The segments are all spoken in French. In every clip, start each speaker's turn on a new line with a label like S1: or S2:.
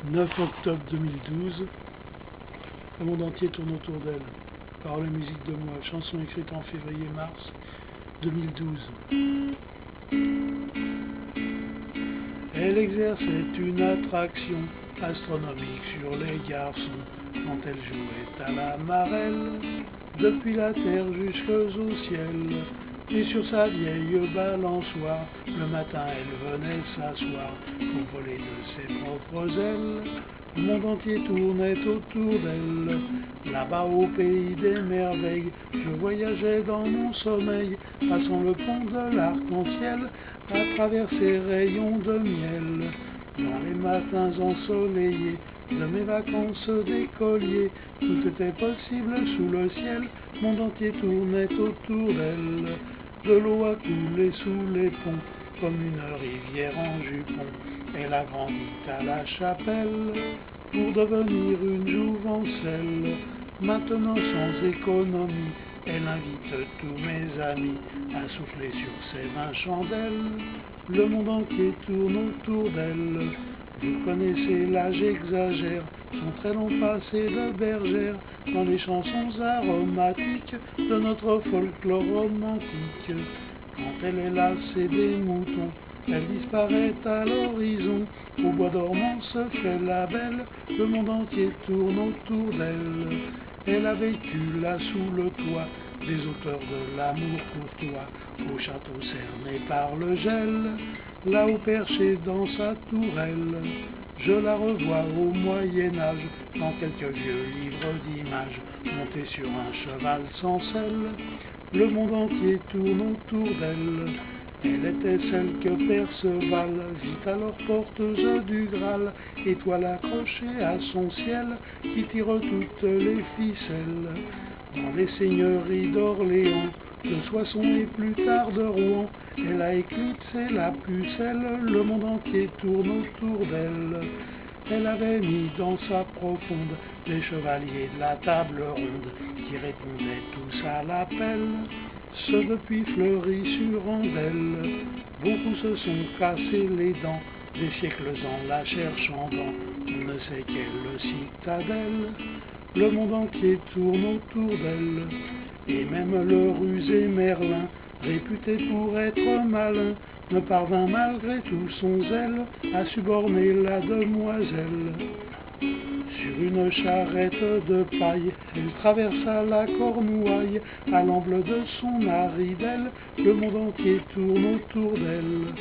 S1: 9 octobre 2012, le monde entier tourne autour d'elle. Paroles et musique de moi, chanson écrite en février-mars 2012. Elle exerçait une attraction astronomique sur les garçons quand elle jouait à la marelle, depuis la terre jusqu'au ciel. Et sur sa vieille balançoire, le matin elle venait s'asseoir pour voler de ses propres ailes. Le monde entier tournait autour d'elle. Là-bas au pays des merveilles, je voyageais dans mon sommeil, passant le pont de l'arc-en-ciel, à travers ses rayons de miel. Dans les matins ensoleillés de mes vacances d'écolier, tout était possible sous le ciel, le monde entier tournait autour d'elle. De l'eau a coulé sous les ponts, comme une rivière en jupon. Elle a grandi à la chapelle, pour devenir une jouvencelle. Maintenant sans économie, elle invite tous mes amis à souffler sur ses 20 chandelles. Le monde entier tourne autour d'elle. Vous connaissez là, j'exagère, son très long passé de bergère, dans les chansons aromatiques de notre folklore romantique. Quand elle est lassée des moutons, elle disparaît à l'horizon. Au bois dormant se fait la belle, le monde entier tourne autour d'elle. Elle a vécu là sous le toit des auteurs de l'amour courtois, au château cerné par le gel, là-haut perché dans sa tourelle. Je la revois au Moyen-Âge, dans quelques vieux livres d'images, montée sur un cheval sans selle. Le monde entier tourne autour d'elle. Elle était celle que Perceval vit alors porteuse du Graal, étoile accrochée à son ciel, qui tire toutes les ficelles. Dans les seigneuries d'Orléans, de Soissons et plus tard de Rouen, elle a éclipsé la pucelle, le monde entier tourne autour d'elle. Elle avait mis dans sa profonde les chevaliers de la table ronde, qui répondaient tous à l'appel. Ceux depuis Fleury-sur-Andelle, beaucoup se sont cassés les dents, des siècles en la cherchant dans on ne sait quelle citadelle. Le monde entier tourne autour d'elle, et même le rusé Merlin, réputé pour être malin, ne parvint malgré tout son zèle à suborner la demoiselle. Sur une charrette de paille, elle traversa la Cornouaille, à l'amble de son haridelle, le monde entier tourne autour d'elle.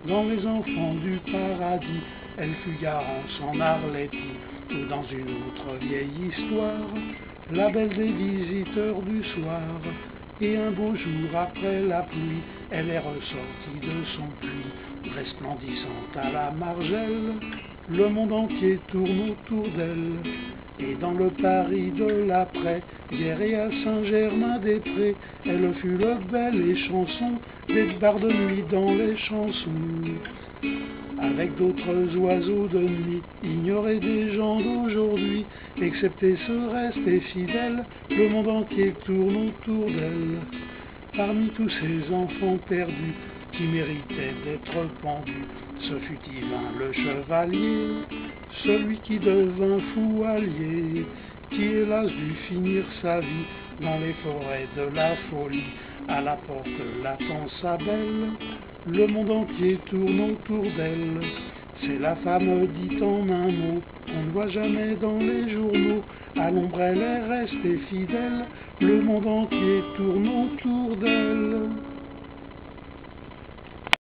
S1: Dans les enfants du paradis, elle fut Garance en Arletty, ou dans une autre vieille histoire, la belle des visiteurs du soir. Et un beau jour après la pluie, elle est ressortie de son puits, resplendissante à la margelle. Le monde entier tourne autour d'elle. Et dans le Paris de l'après-guerre et à Saint-Germain-des-Prés, elle fut le bel et chanson des barres de nuit dans les chansons. Avec d'autres oiseaux de nuit, ignorés des gens d'aujourd'hui, excepté ce resté fidèle, le monde entier tourne autour d'elle. Parmi tous ces enfants perdus, qui méritaient d'être pendus, ce fut Yvain le chevalier, celui qui devint fou allié, qui hélas dut finir sa vie dans les forêts de la folie, à la porte l'attend sa belle. Le monde entier tourne autour d'elle. C'est la femme dite en un mot, qu'on ne voit jamais dans les journaux. À l'ombre elle est restée fidèle. Le monde entier tourne autour